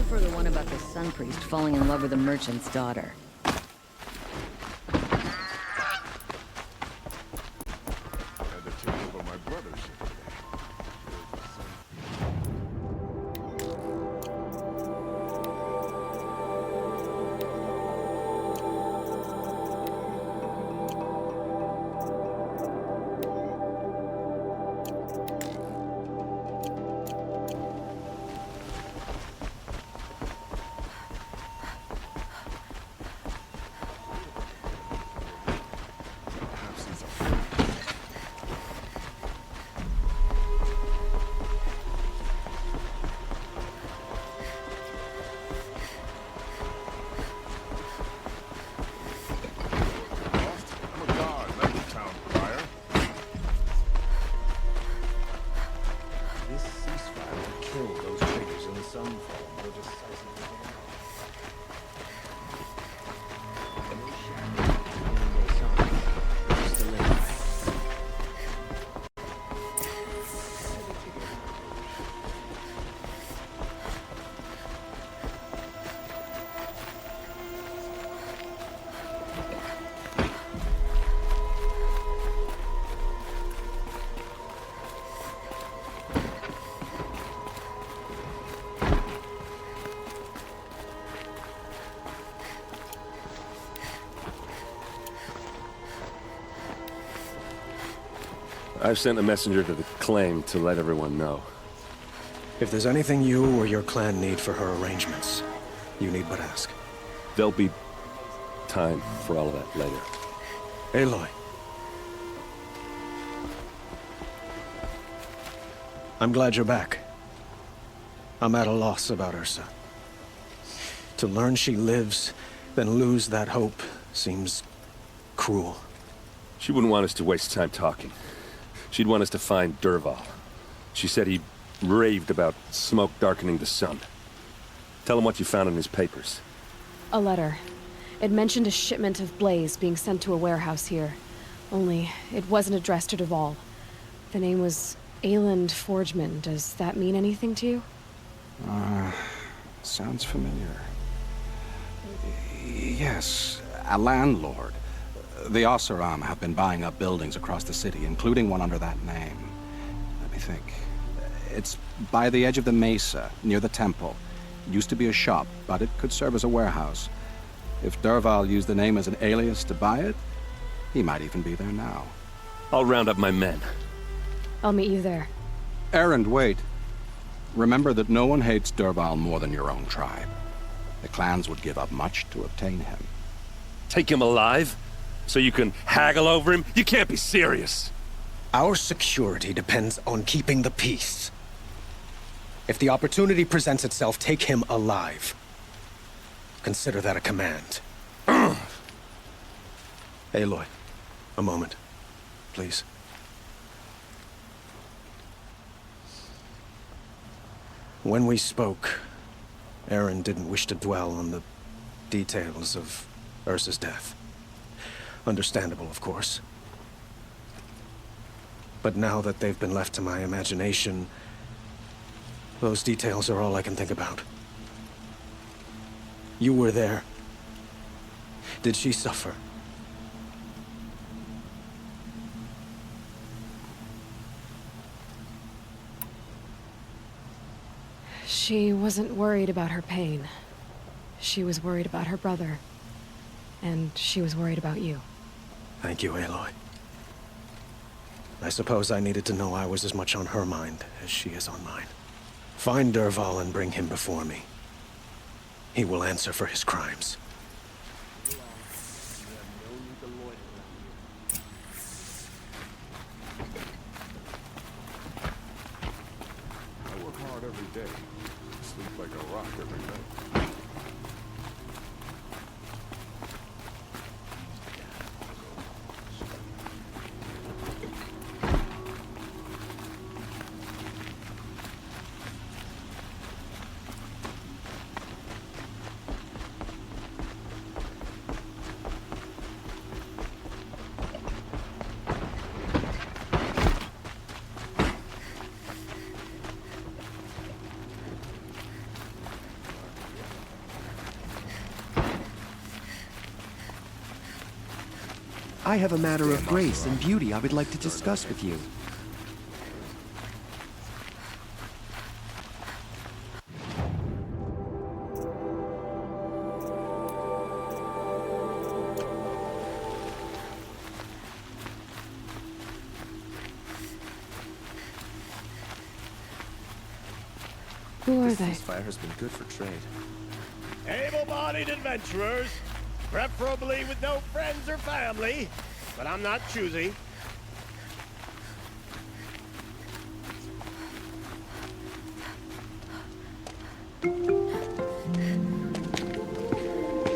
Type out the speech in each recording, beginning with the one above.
prefer the one about the sun priest falling in love with a merchant's daughter. Had to take over my brother's ship today. Perhaps he's a fool. Lost? I'm a god, not the town crier. This ceasefire will kill those traitors in Sunfall more decisively than ever. And they shadow their sons, they're still in life. I've sent a messenger to the claim to let everyone know. If there's anything you or your clan need for her arrangements, you need but ask. There'll be time for all of that later. Aloy. I'm glad you're back. I'm at a loss about Ursa. To learn she lives, then lose that hope, seems cruel. She wouldn't want us to waste time talking. She'd want us to find Dervahl. She said he raved about smoke darkening the sun. Tell him what you found in his papers. A letter. It mentioned a shipment of blaze being sent to a warehouse here. Only, it wasn't addressed to Dervahl. The name was Ayland Forgeman. Does that mean anything to you? Sounds familiar. Yes, a landlord. The Oseram have been buying up buildings across the city, including one under that name. Let me think. It's by the edge of the mesa, near the temple. It used to be a shop, but it could serve as a warehouse. If Dervahl used the name as an alias to buy it, he might even be there now. I'll round up my men. I'll meet you there. Erend, wait. Remember that no one hates Dervahl more than your own tribe. The clans would give up much to obtain him. Take him alive? So you can haggle over him? You can't be serious! Our security depends on keeping the peace. If the opportunity presents itself, take him alive. Consider that a command. Aloy, a moment, please. When we spoke, Erend didn't wish to dwell on the details of Ursa's death. Understandable, of course. But now that they've been left to my imagination, those details are all I can think about. You were there. Did she suffer? She wasn't worried about her pain. She was worried about her brother. And she was worried about you. Thank you, Aloy. I suppose I needed to know I was as much on her mind as she is on mine. Find Dervahl and bring him before me. He will answer for his crimes. I work hard every day. Sleep like a rock every night. I have a matter of grace and beauty I would like to discuss with you. Who are This they? ceasefire has been good for trade. Able-bodied adventurers, preferably with no friends or family, but I'm not choosy.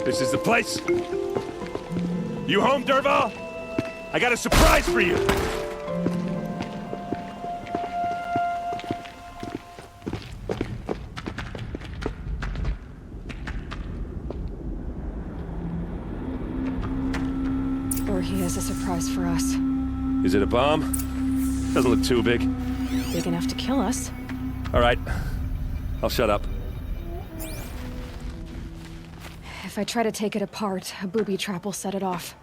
This is the place. You home, Dervahl? I got a surprise for you. Or he has a surprise for us. Is it a bomb? Doesn't look too big. Big enough to kill us. All right. I'll shut up. If I try to take it apart, a booby trap will set it off.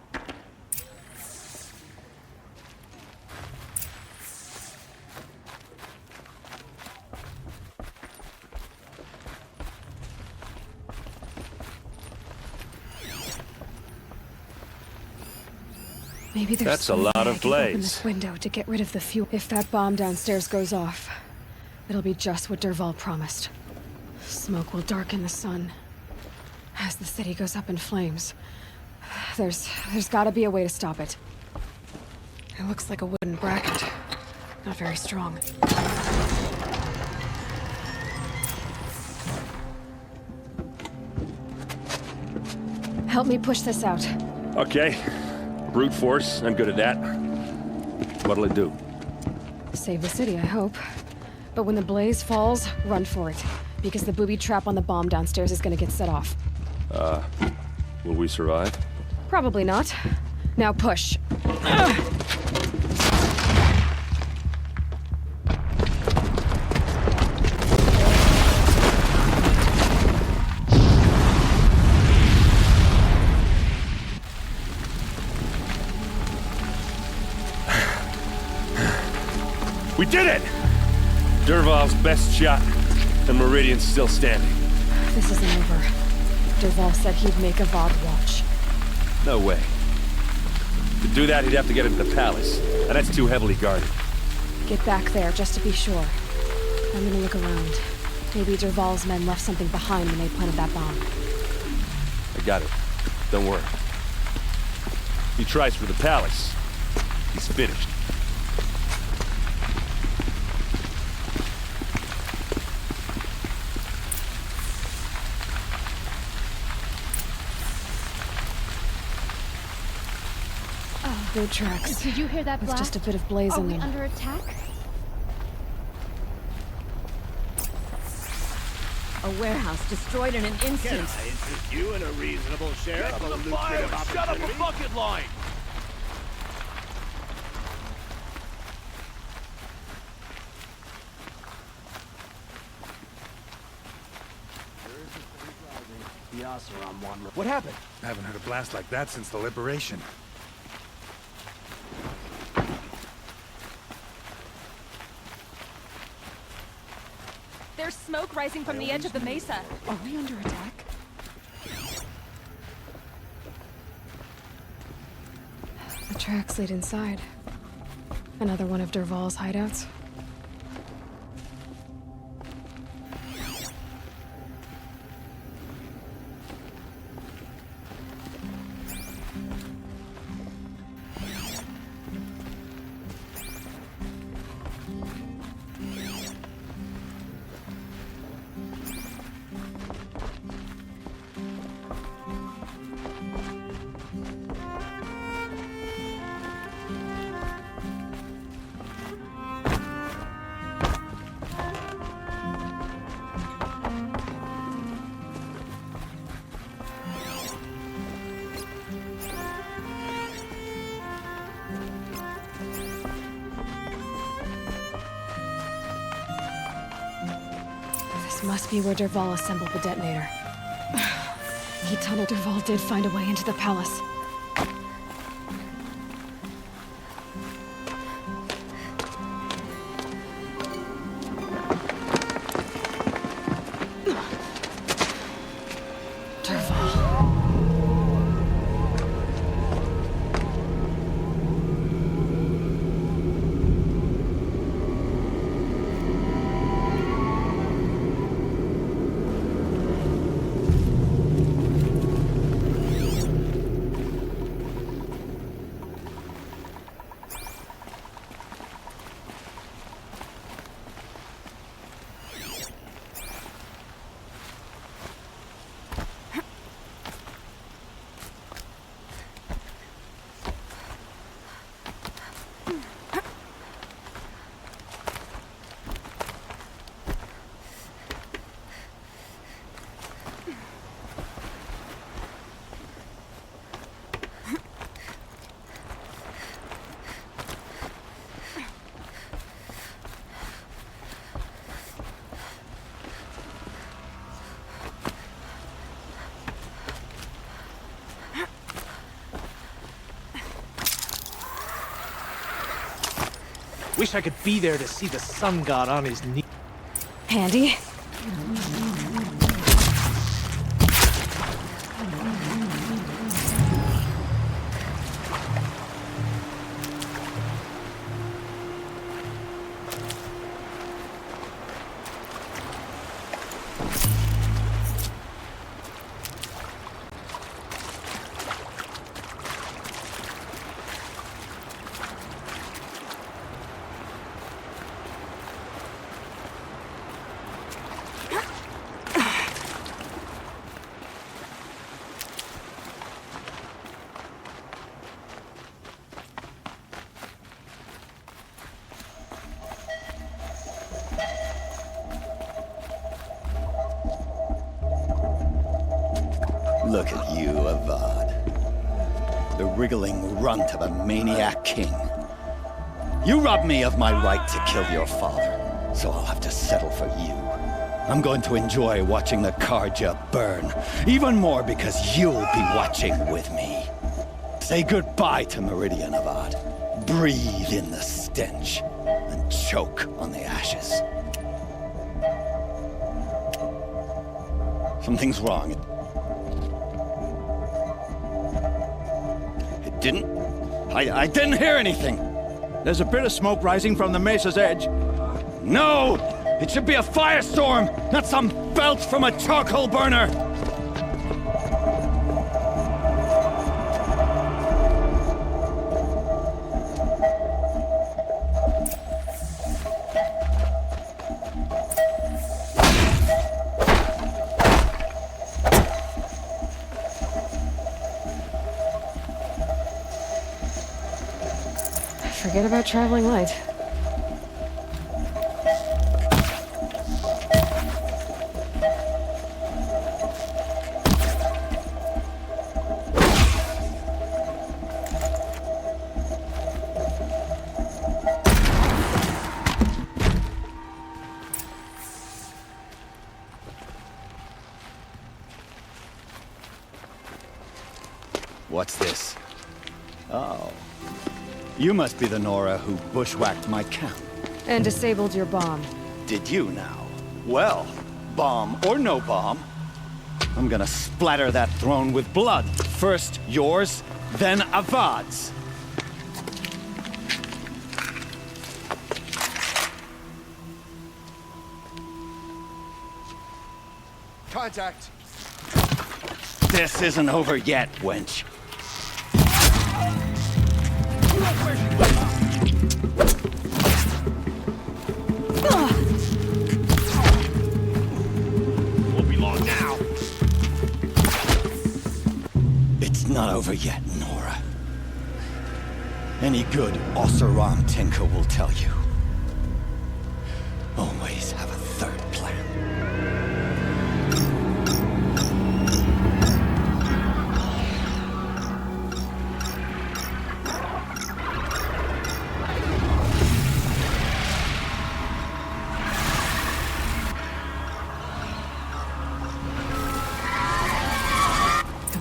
Maybe there's That's a some lot way of I can open blaze. this window to get rid of the fuel. If that bomb downstairs goes off, it'll be just what Dervahl promised. Smoke will darken the sun as the city goes up in flames. There's gotta be a way to stop it. It looks like a wooden bracket. Not very strong. Help me push this out. Okay. Brute force. I'm good at that. What'll it do? Save the city, I hope. But when the blaze falls, run for it. Because the booby trap on the bomb downstairs is gonna get set off. Will we survive? Probably not. Now push. We did it! Dervahl's best shot, and Meridian's still standing. This isn't over. Dervahl said he'd make a VOD watch. No way. To do that, he'd have to get into the palace, and that's too heavily guarded. Get back there, just to be sure. I'm gonna look around. Maybe Dervahl's men left something behind when they planted that bomb. I got it. Don't worry. He tries for the palace. He's finished. Boot tracks. Did you hear that With blast? just a bit of blaze Are in we them. under attack? A warehouse destroyed in an Can instant. I interest you in a reasonable share of a lucrative opportunity? bucket line! What happened? I haven't heard a blast like that since the liberation. There's smoke rising from the edge of the mesa. Are we under attack? The tracks lead inside. Another one of Dervahl's hideouts. This must be where Dervahl assembled the detonator. He tunneled. Dervahl did find a way into the palace. Wish I could be there to see the sun god on his knee. Handy. Look at you, Avad. The wriggling runt of a maniac king. You robbed me of my right to kill your father, so I'll have to settle for you. I'm going to enjoy watching the Carja burn, even more because you'll be watching with me. Say goodbye to Meridian, Avad. Breathe in the stench, and choke on the ashes. Something's wrong. I didn't hear anything. There's a bit of smoke rising from the mesa's edge. No! It should be a firestorm, not some belch from a charcoal burner! Forget about traveling light. What's this? Oh. You must be the Nora who bushwhacked my camp. And disabled your bomb. Did you now? Well, bomb or no bomb, I'm gonna splatter that throne with blood. First yours, then Avad's. Contact! This isn't over yet, wench. Won't be long now. It's not over yet, Nora. Any good Oseram Tinker will tell you. Always have a third plan.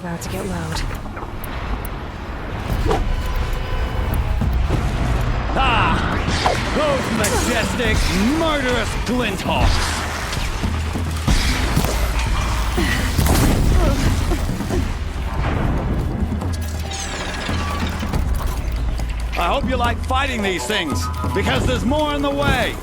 About to get loud. Those majestic, murderous Glinthawks! I hope you like fighting these things, because there's more on the way!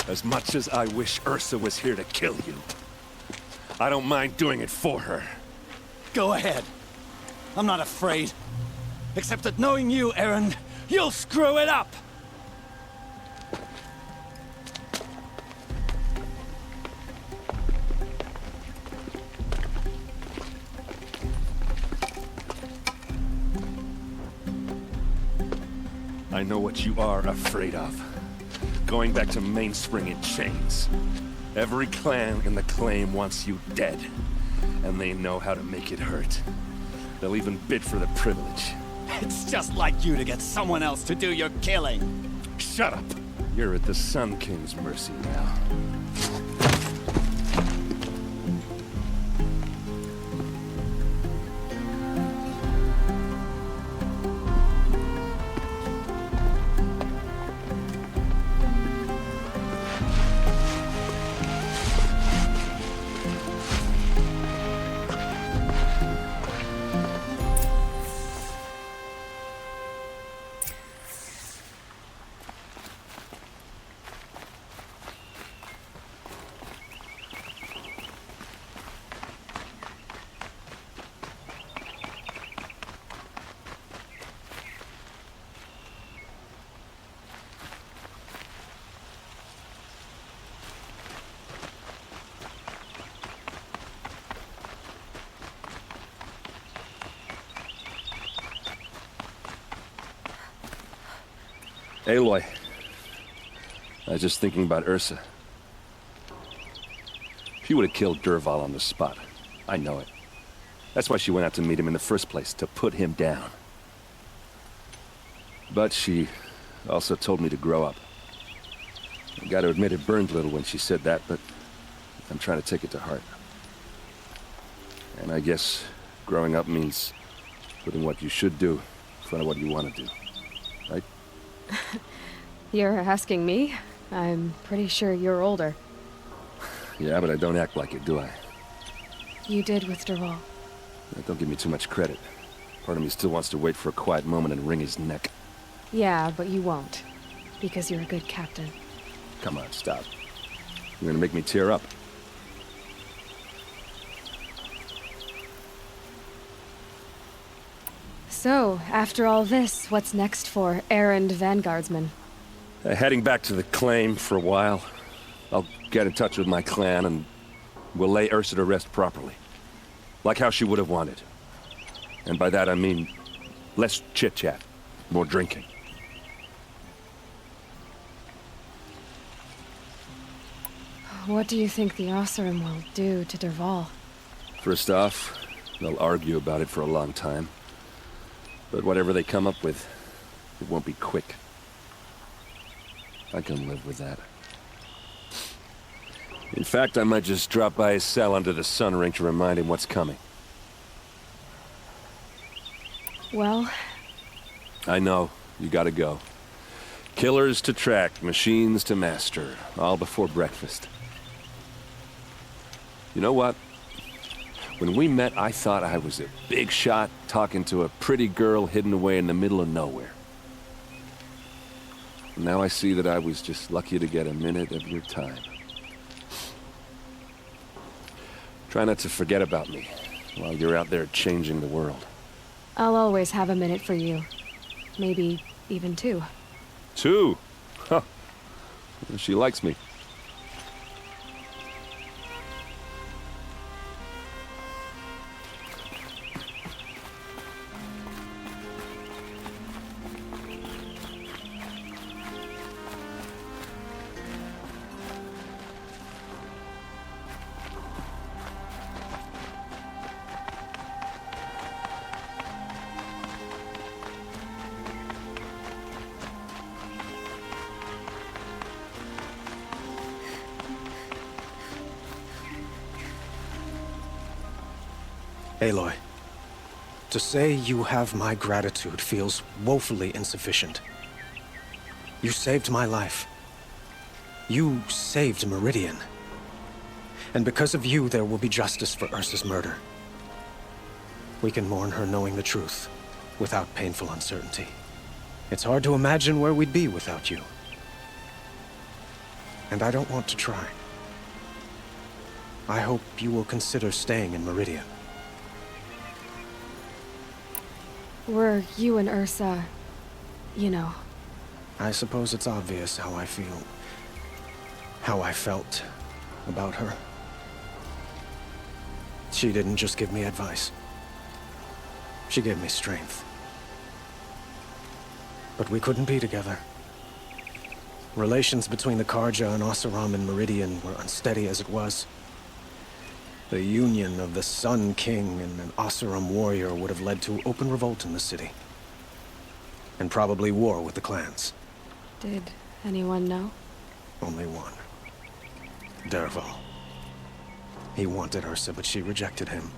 As much as I wish Ursa was here to kill you, I don't mind doing it for her. Go ahead. I'm not afraid. Except that knowing you, Erend, you'll screw it up! I know what you are afraid of. Going back to Mainspring in chains. Every clan in the Claim wants you dead. And they know how to make it hurt. They'll even bid for the privilege. It's just like you to get someone else to do your killing. Shut up! You're at the Sun King's mercy now. Aloy, I was just thinking about Ursa. She would have killed Dervahl on the spot. I know it. That's why she went out to meet him in the first place, to put him down. But she also told me to grow up. I gotta admit it burned a little when she said that, but I'm trying to take it to heart. And I guess growing up means putting what you should do in front of what you want to do. Right? You're asking me? I'm pretty sure you're older. Yeah, but I don't act like it, do I? You did with Dervahl. Don't give me too much credit. Part of me still wants to wait for a quiet moment and wring his neck. Yeah, but you won't. Because you're a good captain. Come on, stop. You're gonna make me tear up. So, after all this, what's next for Erend Vanguardsman? Heading back to the Claim for a while. I'll get in touch with my clan and we'll lay Ursa to rest properly. Like how she would have wanted. And by that I mean less chit-chat, more drinking. What do you think the Oseram will do to Dervahl? First off, they'll argue about it for a long time. But whatever they come up with, it won't be quick. I can live with that. In fact, I might just drop by his cell under the sun ring to remind him what's coming. Well? I know. You gotta go. Killers to track, machines to master. All before breakfast. You know what? When we met, I thought I was a big shot talking to a pretty girl hidden away in the middle of nowhere. Now I see that I was just lucky to get a minute of your time. Try not to forget about me while you're out there changing the world. I'll always have a minute for you. Maybe even two. Two? Huh. She likes me. Aloy, to say you have my gratitude feels woefully insufficient. You saved my life. You saved Meridian. And because of you, there will be justice for Ursa's murder. We can mourn her knowing the truth, without painful uncertainty. It's hard to imagine where we'd be without you. And I don't want to try. I hope you will consider staying in Meridian. Were you and Ursa, you know... I suppose it's obvious how I feel. How I felt about her. She didn't just give me advice. She gave me strength. But we couldn't be together. Relations between the Carja and Oseram and Meridian were unsteady as it was. The union of the Sun King and an Oseram warrior would have led to open revolt in the city. And probably war with the clans. Did anyone know? Only one. Dervahl. He wanted Ursa, but she rejected him.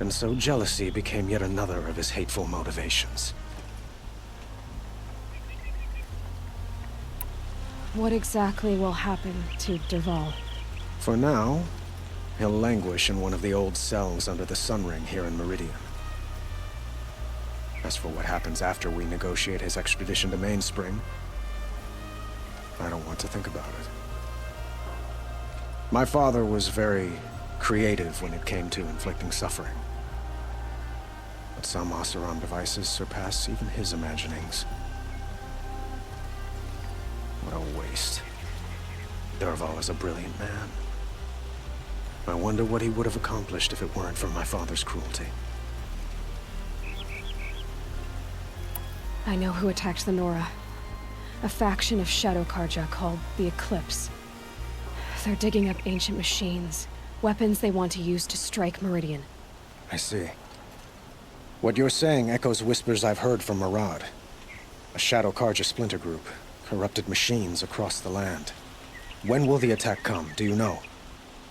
And so jealousy became yet another of his hateful motivations. What exactly will happen to Dervahl? For now, he'll languish in one of the old cells under the Sun Ring here in Meridian. As for what happens after we negotiate his extradition to Mainspring, I don't want to think about it. My father was very creative when it came to inflicting suffering. But some Oseram devices surpass even his imaginings. What a waste. Dervahl is a brilliant man. I wonder what he would have accomplished if it weren't for my father's cruelty. I know who attacked the Nora. A faction of Shadow Carja called the Eclipse. They're digging up ancient machines, weapons they want to use to strike Meridian. I see. What you're saying echoes whispers I've heard from Murad. A Shadow Carja splinter group, corrupted machines across the land. When will the attack come, do you know?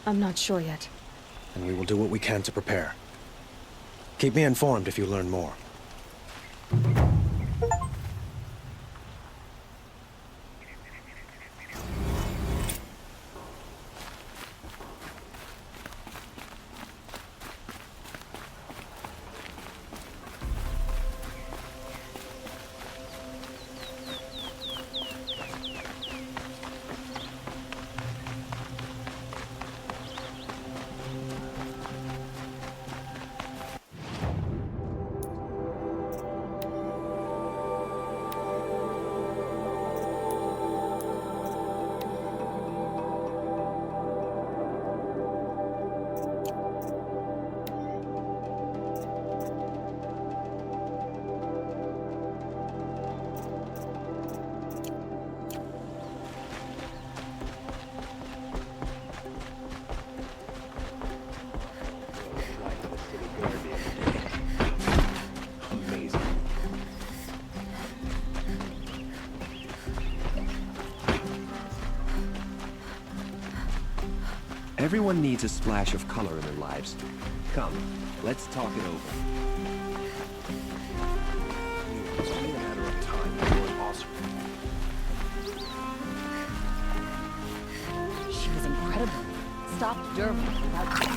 I'm not sure yet. And we will do what we can to prepare. Keep me informed if you learn more. Everyone needs a splash of color in their lives. Come, let's talk it over. It's only a matter of time before Oseram. She was incredible. Stopped Dervahl without...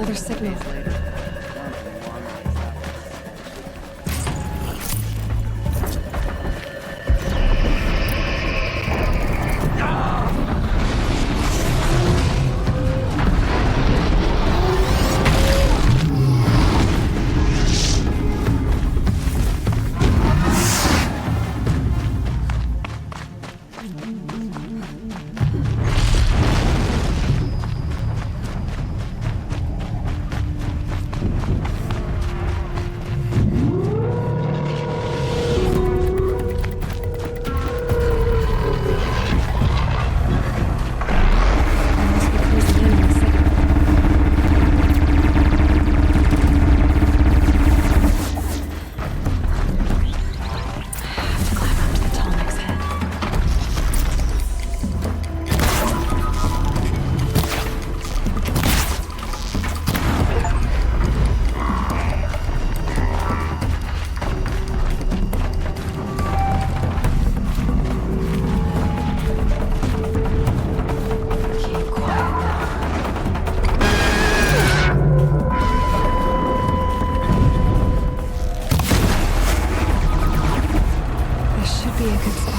Another signal. Be a good